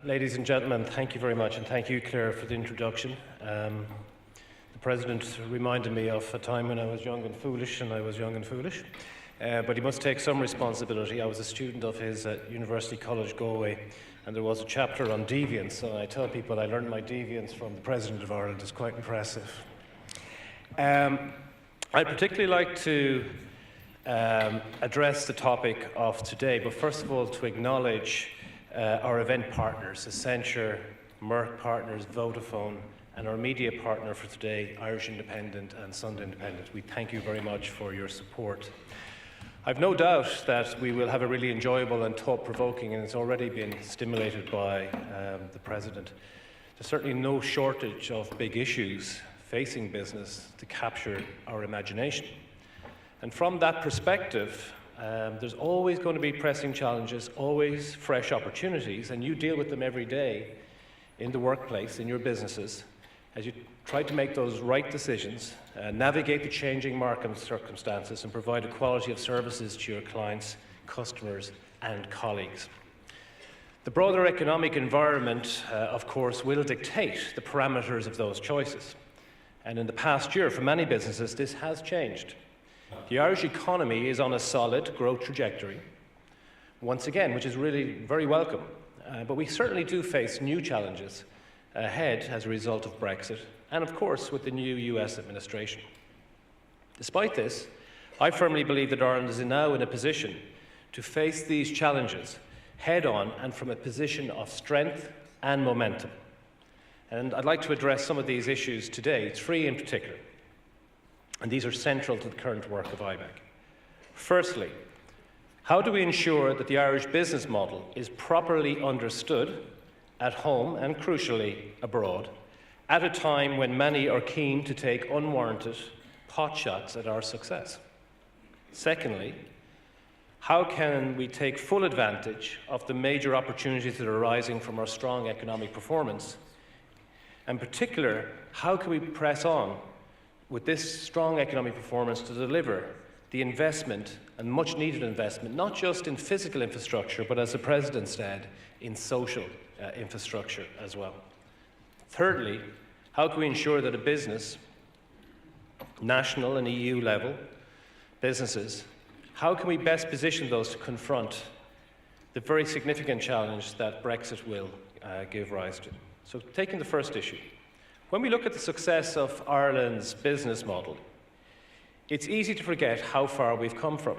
Ladies and gentlemen, thank you very much, and thank you, Claire, for the introduction. The President reminded me of a time when I was young and foolish, but he must take some responsibility. I was a student of his at University College Galway, and there was a chapter on deviance, so I tell people I learned my deviance from the President of Ireland. It's quite impressive. I'd particularly like to address the topic of today, but first of all to acknowledge our event partners, Accenture, Merck Partners, Vodafone, and our media partner for today, Irish Independent and Sunday Independent. We thank you very much for your support. I've no doubt that we will have a really enjoyable and thought-provoking, and it's already been stimulated by the President. There's certainly no shortage of big issues facing business to capture our imagination. And from that perspective, there's always going to be pressing challenges, always fresh opportunities, and you deal with them every day in the workplace, in your businesses, as you try to make those right decisions, navigate the changing market circumstances, and provide a quality of services to your clients, customers, and colleagues. The broader economic environment, of course, will dictate the parameters of those choices. And in the past year, for many businesses, this has changed. The Irish economy is on a solid growth trajectory, once again, which is really very welcome. But we certainly do face new challenges ahead as a result of Brexit, and of course with the new US administration. Despite this, I firmly believe that Ireland is now in a position to face these challenges head-on and from a position of strength and momentum. And I'd like to address some of these issues today, three in particular. And these are central to the current work of Ibec. Firstly, how do we ensure that the Irish business model is properly understood at home and, crucially, abroad, at a time when many are keen to take unwarranted potshots at our success? Secondly, how can we take full advantage of the major opportunities that are arising from our strong economic performance? In particular, how can we press on with this strong economic performance to deliver the investment and much needed investment, not just in physical infrastructure, but as the President said, in social infrastructure as well. Thirdly, how can we ensure that a business, national and EU level businesses, how can we best position those to confront the very significant challenge that Brexit will give rise to? So taking the first issue, when we look at the success of Ireland's business model, it's easy to forget how far we've come from.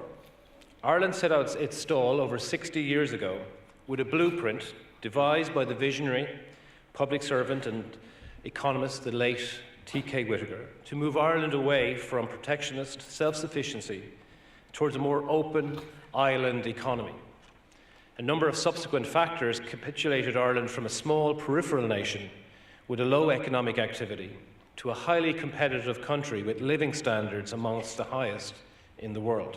Ireland set out its stall over 60 years ago with a blueprint devised by the visionary public servant and economist, the late T.K. Whittaker, to move Ireland away from protectionist self-sufficiency towards a more open island economy. A number of subsequent factors capitulated Ireland from a small peripheral nation with a low economic activity to a highly competitive country with living standards amongst the highest in the world.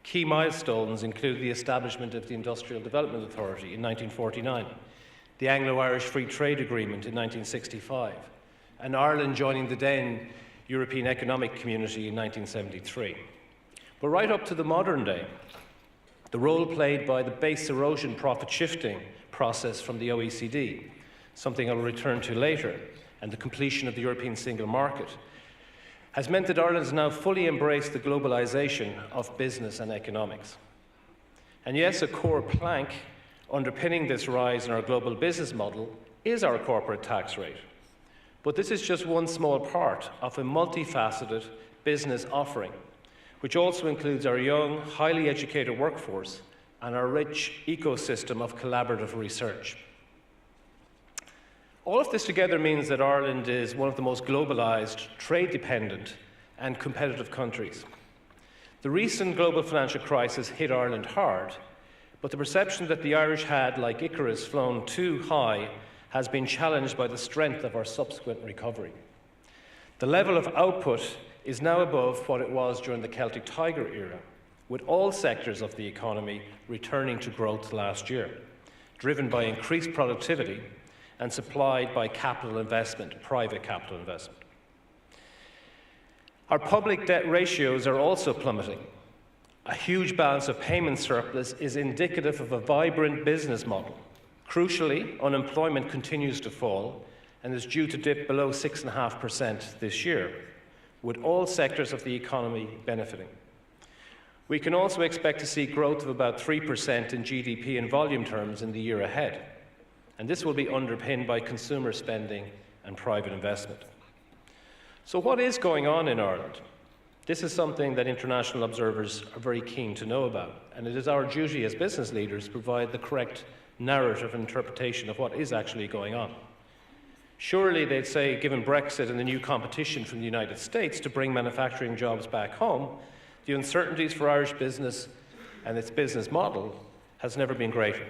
Key milestones include the establishment of the Industrial Development Authority in 1949, the Anglo-Irish Free Trade Agreement in 1965, and Ireland joining the then European Economic Community in 1973. But right up to the modern day, the role played by the base erosion profit shifting process from the OECD, something I'll return to later, and the completion of the European single market, has meant that Ireland has now fully embraced the globalisation of business and economics. And yes, a core plank underpinning this rise in our global business model is our corporate tax rate. But this is just one small part of a multifaceted business offering, which also includes our young, highly educated workforce and our rich ecosystem of collaborative research. All of this together means that Ireland is one of the most globalised, trade-dependent and competitive countries. The recent global financial crisis hit Ireland hard, but the perception that the Irish had, like Icarus, flown too high has been challenged by the strength of our subsequent recovery. The level of output is now above what it was during the Celtic Tiger era, with all sectors of the economy returning to growth last year, driven by increased productivity and supplied by capital investment, private capital investment. Our public debt ratios are also plummeting. A huge balance of payment surplus is indicative of a vibrant business model, Crucially, unemployment continues to fall and is due to dip below 6.5% this year, with all sectors of the economy benefiting. We can also expect to see growth of about 3% in GDP in volume terms in the year ahead, and this will be underpinned by consumer spending and private investment. So what is going on in Ireland? This is something that international observers are very keen to know about, and it is our duty as business leaders to provide the correct narrative and interpretation of what is actually going on. Surely, they'd say, given Brexit and the new competition from the United States to bring manufacturing jobs back home, the uncertainties for Irish business and its business model has never been greater.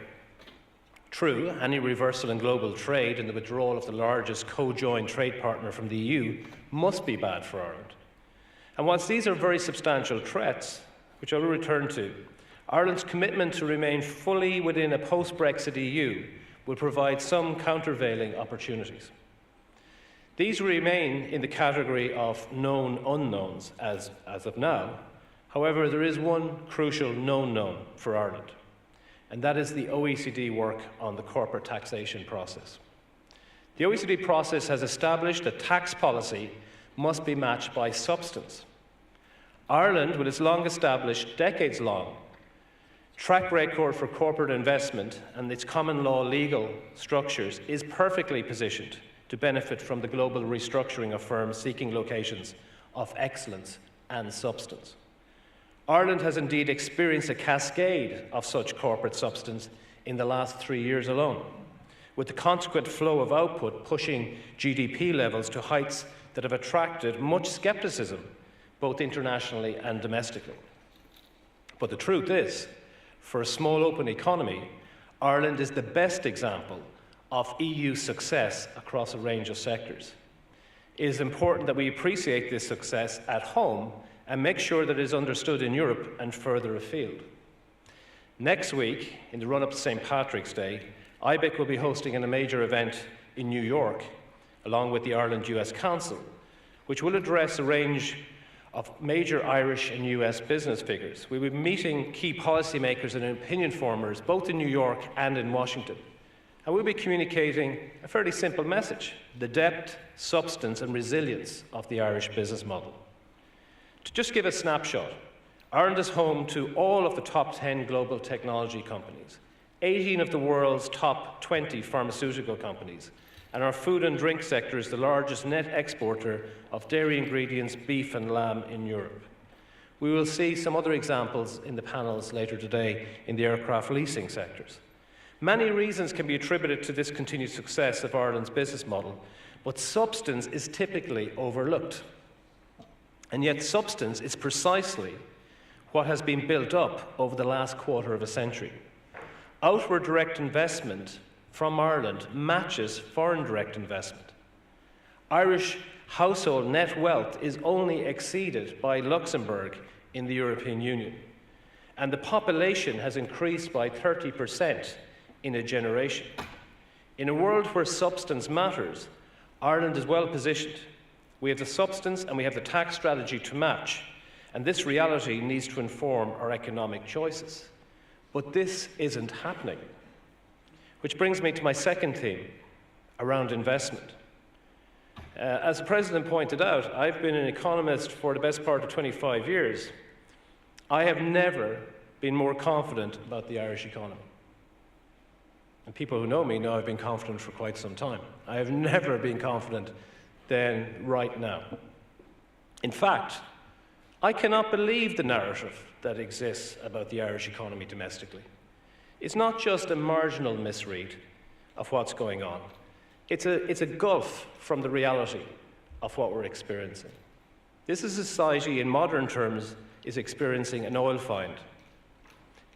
True, any reversal in global trade and the withdrawal of the largest co-joined trade partner from the EU must be bad for Ireland. And whilst these are very substantial threats, which I will return to, Ireland's commitment to remain fully within a post-Brexit EU will provide some countervailing opportunities. These remain in the category of known unknowns as of now. However, there is one crucial known known for Ireland, and that is the OECD work on the corporate taxation process. The OECD process has established that tax policy must be matched by substance. Ireland, with its long-established, decades-long track record for corporate investment and its common law legal structures, is perfectly positioned to benefit from the global restructuring of firms seeking locations of excellence and substance. Ireland has indeed experienced a cascade of such corporate substance in the last 3 years alone, with the consequent flow of output pushing GDP levels to heights that have attracted much scepticism, both internationally and domestically. But the truth is, for a small open economy, Ireland is the best example of EU success across a range of sectors. It is important that we appreciate this success at home and make sure that it is understood in Europe and further afield. Next week, in the run-up to St. Patrick's Day, Ibec will be hosting a major event in New York, along with the Ireland-US Council, which will address a range of major Irish and US business figures. We will be meeting key policymakers and opinion formers, both in New York and in Washington. And we'll be communicating a fairly simple message: the depth, substance, and resilience of the Irish business model. To just give a snapshot, Ireland is home to all of the top 10 global technology companies, 18 of the world's top 20 pharmaceutical companies, and our food and drink sector is the largest net exporter of dairy ingredients, beef and lamb in Europe. We will see some other examples in the panels later today in the aircraft leasing sectors. Many reasons can be attributed to this continued success of Ireland's business model, but substance is typically overlooked. And yet substance is precisely what has been built up over the last quarter of a century. Outward direct investment from Ireland matches foreign direct investment. Irish household net wealth is only exceeded by Luxembourg in the European Union, and the population has increased by 30% in a generation. In a world where substance matters, Ireland is well positioned. We have the substance and we have the tax strategy to match, and this reality needs to inform our economic choices. But this isn't happening. Which brings me to my second theme, around investment. As the President pointed out, I've been an economist for the best part of 25 years. I have never been more confident about the Irish economy. And people who know me know I've been confident for quite some time. I have never been confident than right now. In fact, I cannot believe the narrative that exists about the Irish economy domestically. It's not just a marginal misread of what's going on. It's a gulf from the reality of what we're experiencing. This is a society, in modern terms, is experiencing an oil find.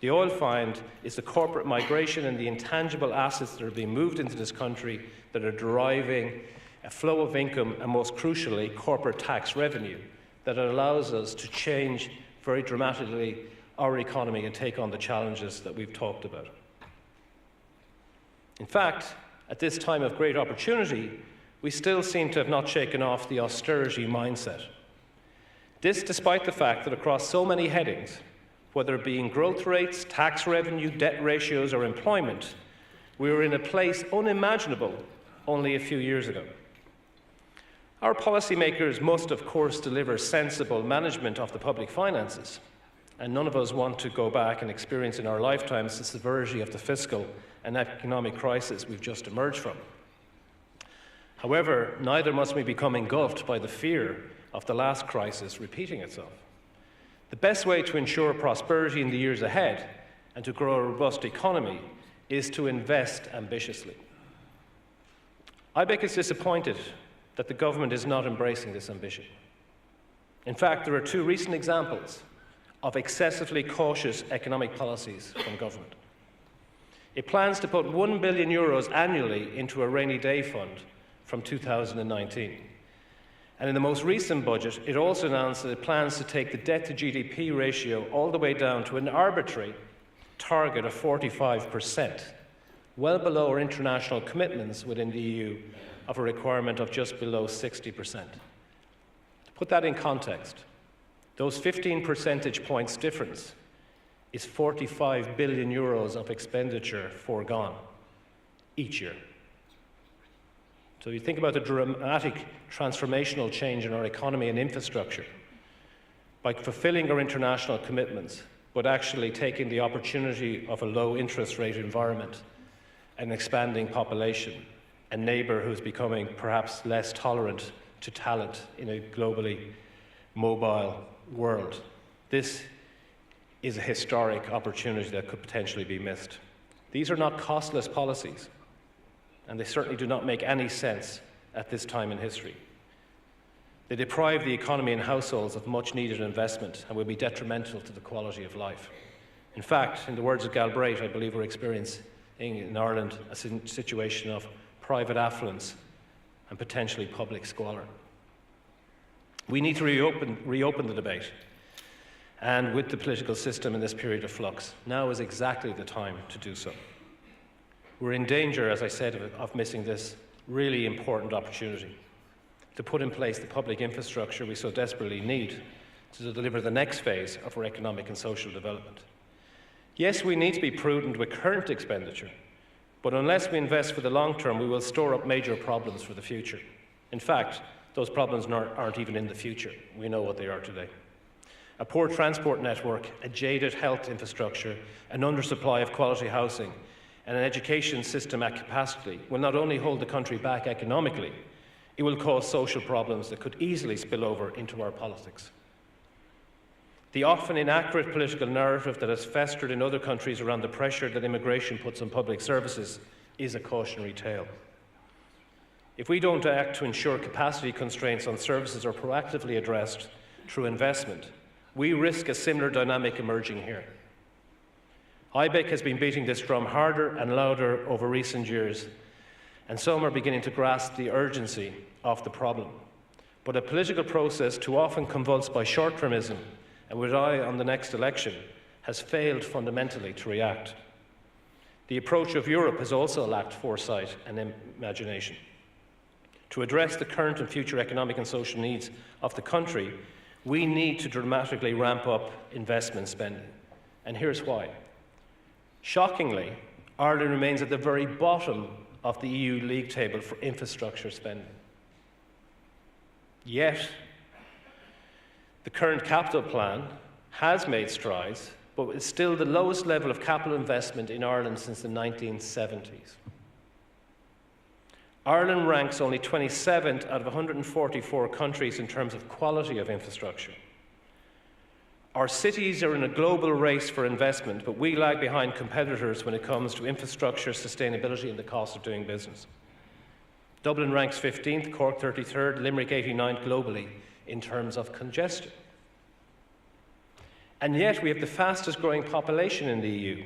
The oil find is the corporate migration and the intangible assets that are being moved into this country that are deriving a flow of income and, most crucially, corporate tax revenue that allows us to change very dramatically our economy and take on the challenges that we've talked about. In fact, at this time of great opportunity, we still seem to have not shaken off the austerity mindset. This despite the fact that across so many headings, whether it be in growth rates, tax revenue, debt ratios, or employment, We were in a place unimaginable only a few years ago. Our policymakers must, of course, deliver sensible management of the public finances, and none of us want to go back and experience in our lifetimes the severity of the fiscal and economic crisis we've just emerged from. However, neither must we become engulfed by the fear of the last crisis repeating itself. The best way to ensure prosperity in the years ahead and to grow a robust economy is to invest ambitiously. Ibec is disappointed that the government is not embracing this ambition. In fact, there are two recent examples of excessively cautious economic policies from government. It plans to put €1 billion annually into a rainy day fund from 2019. And in the most recent budget, it also announced that it plans to take the debt to GDP ratio all the way down to an arbitrary target of 45%, well below our international commitments within the EU of a requirement of just below 60%. To put that in context, those 15 percentage points difference is €45 billion of expenditure foregone each year. So you think about the dramatic transformational change in our economy and infrastructure by fulfilling our international commitments, but actually taking the opportunity of a low interest rate environment, an expanding population, a neighbour who's becoming perhaps less tolerant to talent in a globally mobile world. This is a historic opportunity that could potentially be missed. These are not costless policies, and they certainly do not make any sense at this time in history. They deprive the economy and households of much-needed investment and will be detrimental to the quality of life. In fact, in the words of Galbraith, I believe we're experiencing in Ireland a situation of private affluence and potentially public squalor. We need to reopen the debate, and with the political system in this period of flux, now is exactly the time to do so. We're in danger, as I said, of missing this really important opportunity to put in place the public infrastructure we so desperately need to deliver the next phase of our economic and social development. Yes, we need to be prudent with current expenditure, but unless we invest for the long term, we will store up major problems for the future. In fact, those problems aren't even in the future. We know what they are today. A poor transport network, a jaded health infrastructure, an undersupply of quality housing, and an education system at capacity will not only hold the country back economically, it will cause social problems that could easily spill over into our politics. The often inaccurate political narrative that has festered in other countries around the pressure that immigration puts on public services is a cautionary tale. If we don't act to ensure capacity constraints on services are proactively addressed through investment, we risk a similar dynamic emerging here. Ibec has been beating this drum harder and louder over recent years, and some are beginning to grasp the urgency of the problem. But a political process too often convulsed by short-termism and with an eye on the next election has failed fundamentally to react. The approach of Europe has also lacked foresight and imagination. To address the current and future economic and social needs of the country, we need to dramatically ramp up investment spending. And here's why. Shockingly, Ireland remains at the very bottom of the EU league table for infrastructure spending. Yet, the current capital plan has made strides, but is still the lowest level of capital investment in Ireland since the 1970s. Ireland ranks only 27th out of 144 countries in terms of quality of infrastructure. Our cities are in a global race for investment, but we lag behind competitors when it comes to infrastructure, sustainability and the cost of doing business. Dublin ranks 15th, Cork 33rd, Limerick 89th globally in terms of congestion. And yet we have the fastest growing population in the EU.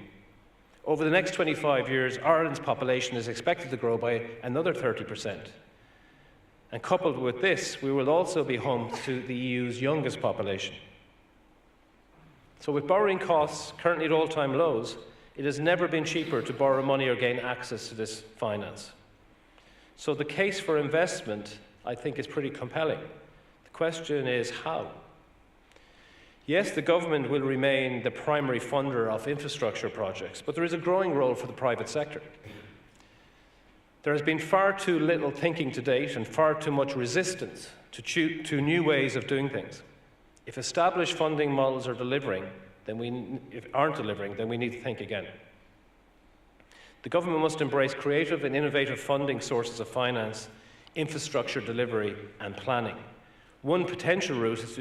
Over the next 25 years, Ireland's population is expected to grow by another 30%. And coupled with this, we will also be home to the EU's youngest population. So with borrowing costs currently at all-time lows, it has never been cheaper to borrow money or gain access to this finance. So the case for investment, I think, is pretty compelling. The question is how? Yes, the government will remain the primary funder of infrastructure projects, but there is a growing role for the private sector. There has been far too little thinking to date and far too much resistance to new ways of doing things. If established funding models aren't delivering, then we need to think again. The government must embrace creative and innovative funding sources of finance, infrastructure delivery and planning. One potential route is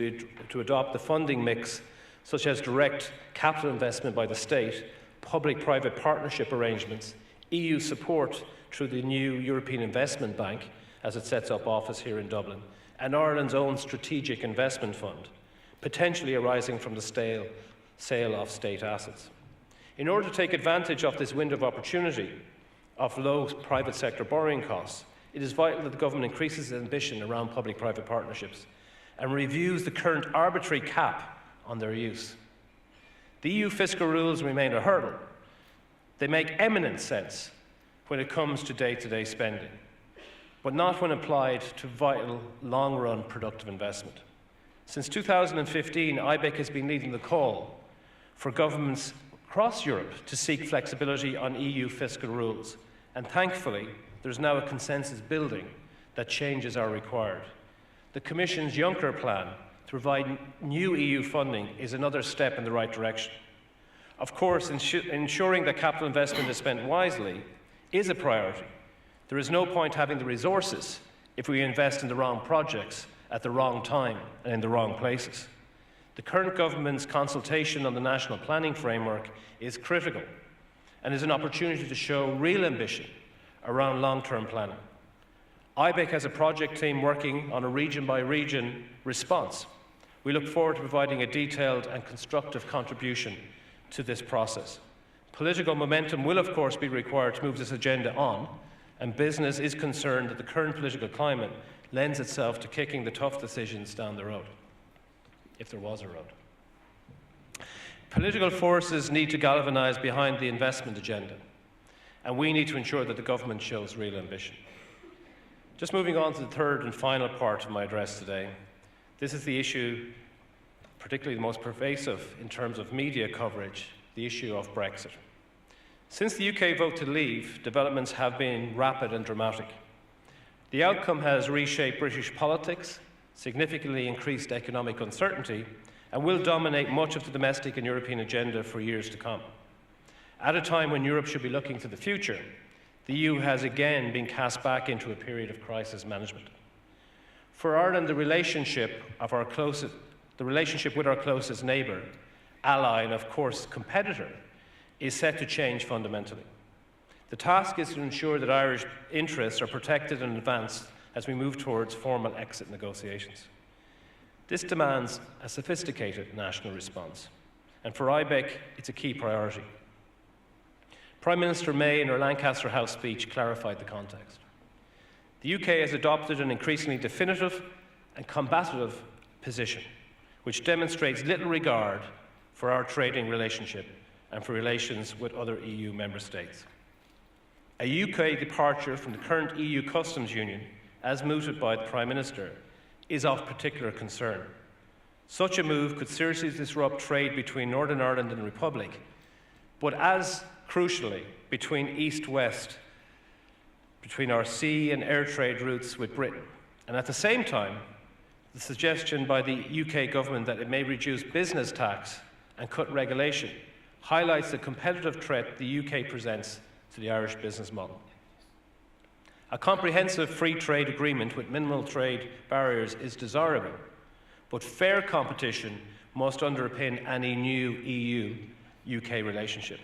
to adopt the funding mix such as direct capital investment by the state, public-private partnership arrangements, EU support through the new European Investment Bank as it sets up office here in Dublin, and Ireland's own strategic investment fund, potentially arising from the sale of state assets. In order to take advantage of this window of opportunity of low private sector borrowing costs, it is vital that the government increases its ambition around public-private partnerships and reviews the current arbitrary cap on their use. The EU fiscal rules remain a hurdle. They make eminent sense when it comes to day-to-day spending, but not when applied to vital, long-run productive investment. Since 2015, Ibec has been leading the call for governments across Europe to seek flexibility on EU fiscal rules, and thankfully, there's now a consensus building that changes are required. The Commission's Juncker plan to provide new EU funding is another step in the right direction. Of course, ensuring that capital investment is spent wisely is a priority. There is no point having the resources if we invest in the wrong projects at the wrong time and in the wrong places. The current government's consultation on the national planning framework is critical and is an opportunity to show real ambition around long-term planning. Ibec has a project team working on a region-by-region response. We look forward to providing a detailed and constructive contribution to this process. Political momentum will, of course, be required to move this agenda on, and business is concerned that the current political climate lends itself to kicking the tough decisions down the road, if there was a road. Political forces need to galvanise behind the investment agenda, and we need to ensure that the government shows real ambition. Just moving on to the third and final part of my address today. This is the issue, particularly the most pervasive in terms of media coverage, the issue of Brexit. Since the UK vote to leave, developments have been rapid and dramatic. The outcome has reshaped British politics, significantly increased economic uncertainty, and will dominate much of the domestic and European agenda for years to come. At a time when Europe should be looking to the future, the EU has again been cast back into a period of crisis management. For Ireland, the relationship with our closest neighbour, ally, and of course competitor, is set to change fundamentally. The task is to ensure that Irish interests are protected and advanced as we move towards formal exit negotiations. This demands a sophisticated national response, and for Ibec, it's a key priority. Prime Minister May, in her Lancaster House speech, clarified the context. The UK has adopted an increasingly definitive and combative position, which demonstrates little regard for our trading relationship and for relations with other EU member states. A UK departure from the current EU customs union, as mooted by the Prime Minister, is of particular concern. Such a move could seriously disrupt trade between Northern Ireland and the Republic, but as crucially, between East-West, between our sea and air trade routes with Britain. And at the same time, the suggestion by the UK government that it may reduce business tax and cut regulation highlights the competitive threat the UK presents to the Irish business model. A comprehensive free trade agreement with minimal trade barriers is desirable, but fair competition must underpin any new EU-UK relationship.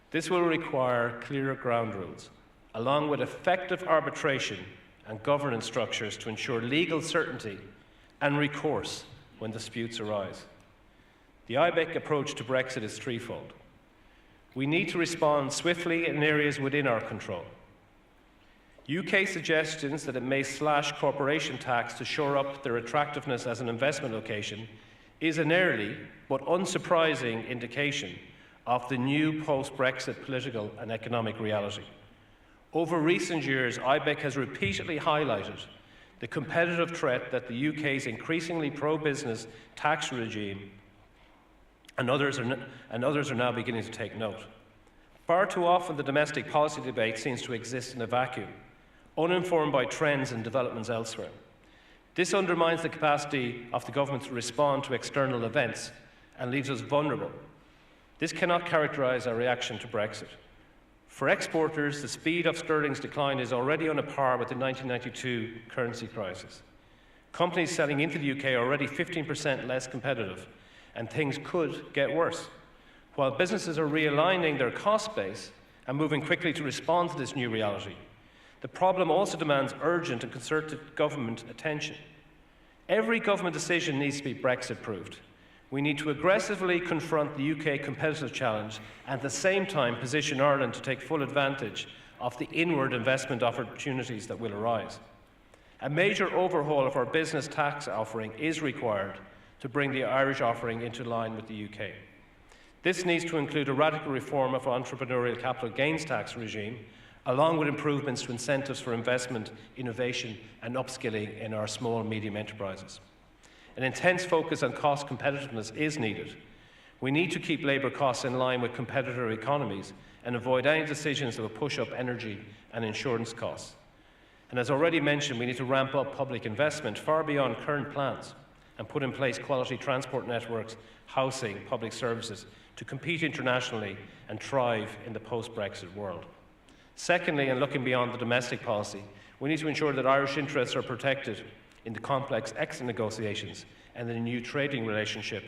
This will require clearer ground rules, along with effective arbitration and governance structures to ensure legal certainty and recourse when disputes arise. The Ibec approach to Brexit is threefold. We need to respond swiftly in areas within our control. UK suggestions that it may slash corporation tax to shore up their attractiveness as an investment location is an early but unsurprising indication of the new post-Brexit political and economic reality. Over recent years, Ibec has repeatedly highlighted the competitive threat that the UK's increasingly pro-business tax regime and others are now beginning to take note. Far too often, the domestic policy debate seems to exist in a vacuum, uninformed by trends and developments elsewhere. This undermines the capacity of the government to respond to external events and leaves us vulnerable. This cannot characterise our reaction to Brexit. For exporters, the speed of sterling's decline is already on a par with the 1992 currency crisis. Companies selling into the UK are already 15% less competitive, and things could get worse. While businesses are realigning their cost base and moving quickly to respond to this new reality, the problem also demands urgent and concerted government attention. Every government decision needs to be Brexit-proofed. We need to aggressively confront the UK competitive challenge and at the same time position Ireland to take full advantage of the inward investment opportunities that will arise. A major overhaul of our business tax offering is required to bring the Irish offering into line with the UK. This needs to include a radical reform of our entrepreneurial capital gains tax regime, along with improvements to incentives for investment, innovation and upskilling in our small and medium enterprises. An intense focus on cost competitiveness is needed. We need to keep labour costs in line with competitor economies and avoid any decisions that will push up energy and insurance costs. And as already mentioned, we need to ramp up public investment far beyond current plans and put in place quality transport networks, housing, public services to compete internationally and thrive in the post-Brexit world. Secondly, and looking beyond the domestic policy, we need to ensure that Irish interests are protected in the complex exit negotiations and the new trading relationship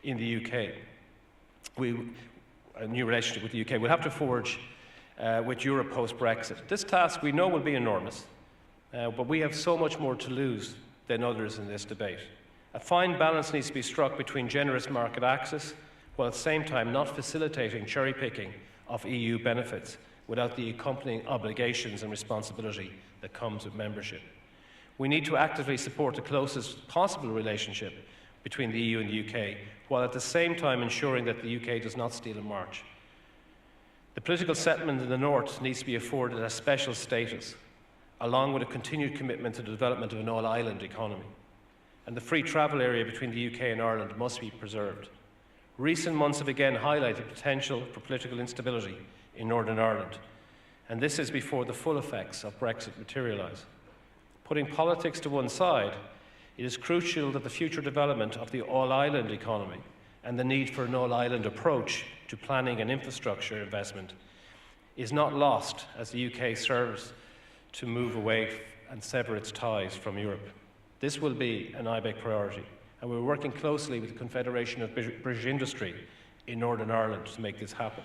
in the UK. A new relationship with the UK we'll have to forge with Europe post-Brexit. This task we know will be enormous, but we have so much more to lose than others in this debate. A fine balance needs to be struck between generous market access while at the same time not facilitating cherry-picking of EU benefits without the accompanying obligations and responsibility that comes with membership. We need to actively support the closest possible relationship between the EU and the UK, while at the same time ensuring that the UK does not steal a march. The political settlement in the north needs to be afforded a special status, along with a continued commitment to the development of an all-island economy. And the free travel area between the UK and Ireland must be preserved. Recent months have again highlighted the potential for political instability in Northern Ireland, and this is before the full effects of Brexit materialise. Putting politics to one side, it is crucial that the future development of the all-island economy and the need for an all-island approach to planning and infrastructure investment is not lost as the UK serves to move away and sever its ties from Europe. This will be an Ibec priority, and we're working closely with the Confederation of British Industry in Northern Ireland to make this happen.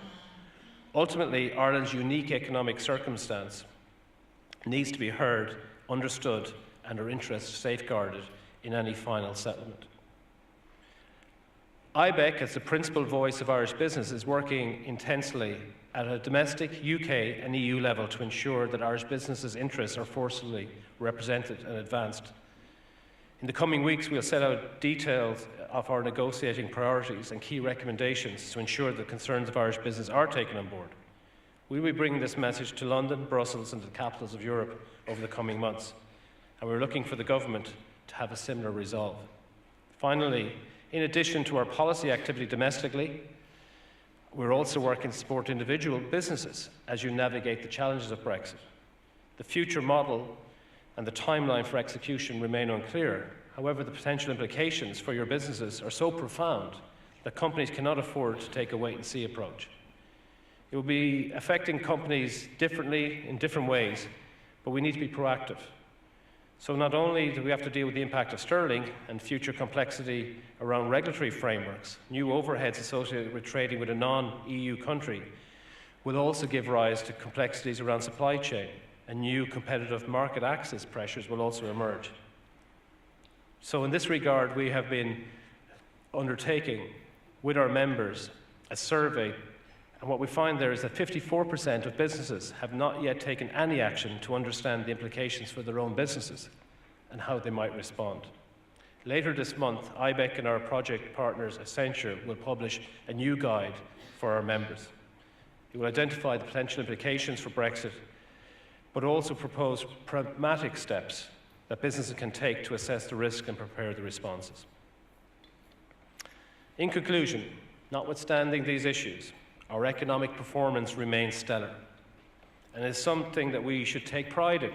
Ultimately, Ireland's unique economic circumstance needs to be heard, understood, and our interests safeguarded in any final settlement. Ibec, as the principal voice of Irish business, is working intensely at a domestic, UK and EU level to ensure that Irish businesses' interests are forcefully represented and advanced. In the coming weeks, we'll set out details of our negotiating priorities and key recommendations to ensure that concerns of Irish business are taken on board. We'll be bringing this message to London, Brussels and the capitals of Europe over the coming months, and we're looking for the government to have a similar resolve. Finally, in addition to our policy activity domestically, we're also working to support individual businesses as you navigate the challenges of Brexit. The future model and the timeline for execution remain unclear. However, the potential implications for your businesses are so profound that companies cannot afford to take a wait-and-see approach. It will be affecting companies differently in different ways, but we need to be proactive. So not only do we have to deal with the impact of sterling and future complexity around regulatory frameworks, new overheads associated with trading with a non-EU country will also give rise to complexities around supply chain, and new competitive market access pressures will also emerge. So in this regard, we have been undertaking with our members a survey, and what we find there is that 54% of businesses have not yet taken any action to understand the implications for their own businesses and how they might respond. Later this month, Ibec and our project partners, Accenture, will publish a new guide for our members. It will identify the potential implications for Brexit, but also propose pragmatic steps that businesses can take to assess the risk and prepare the responses. In conclusion, notwithstanding these issues, our economic performance remains stellar and is something that we should take pride in.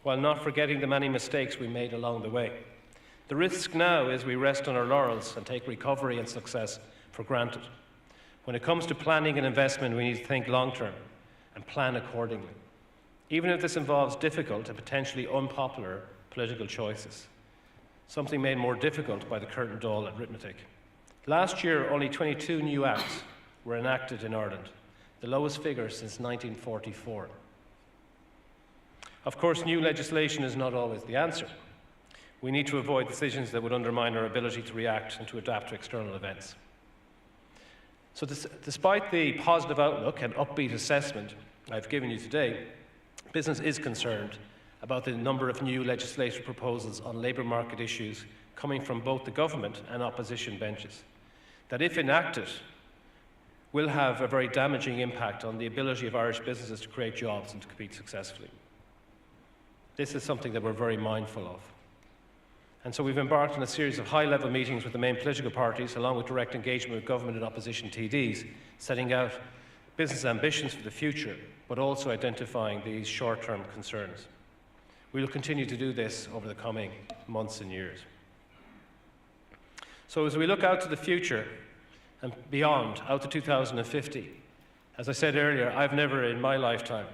while not forgetting the many mistakes we made along the way. The risk now is we rest on our laurels and take recovery and success for granted. When it comes to planning and investment, we need to think long-term and plan accordingly, even if this involves difficult and potentially unpopular political choices, something made more difficult by the Curtin Dáil arithmetic. Last year, only 22 new acts were enacted in Ireland, the lowest figure since 1944. Of course, new legislation is not always the answer. We need to avoid decisions that would undermine our ability to react and to adapt to external events. So despite the positive outlook and upbeat assessment I've given you today, business is concerned about the number of new legislative proposals on labour market issues coming from both the government and opposition benches, that if enacted, will have a very damaging impact on the ability of Irish businesses to create jobs and to compete successfully. This is something that we're very mindful of. And so we've embarked on a series of high-level meetings with the main political parties, along with direct engagement with government and opposition TDs, setting out business ambitions for the future, but also identifying these short-term concerns. We will continue to do this over the coming months and years. So as we look out to the future and beyond, out to 2050, as I said earlier, I've never in my lifetime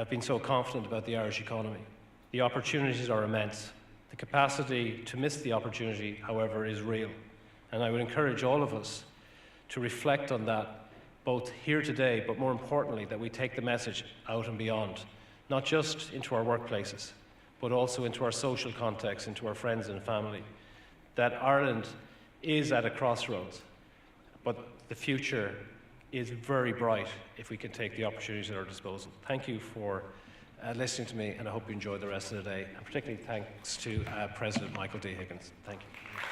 been so confident about the Irish economy. The opportunities are immense. The capacity to miss the opportunity, however, is real. And I would encourage all of us to reflect on that, both here today, but more importantly, that we take the message out and beyond, not just into our workplaces, but also into our social context, into our friends and family, that Ireland is at a crossroads, but the future is very bright if we can take the opportunities at our disposal. Thank you for listening to me, and I hope you enjoy the rest of the day, and particularly thanks to President Michael D. Higgins. Thank you.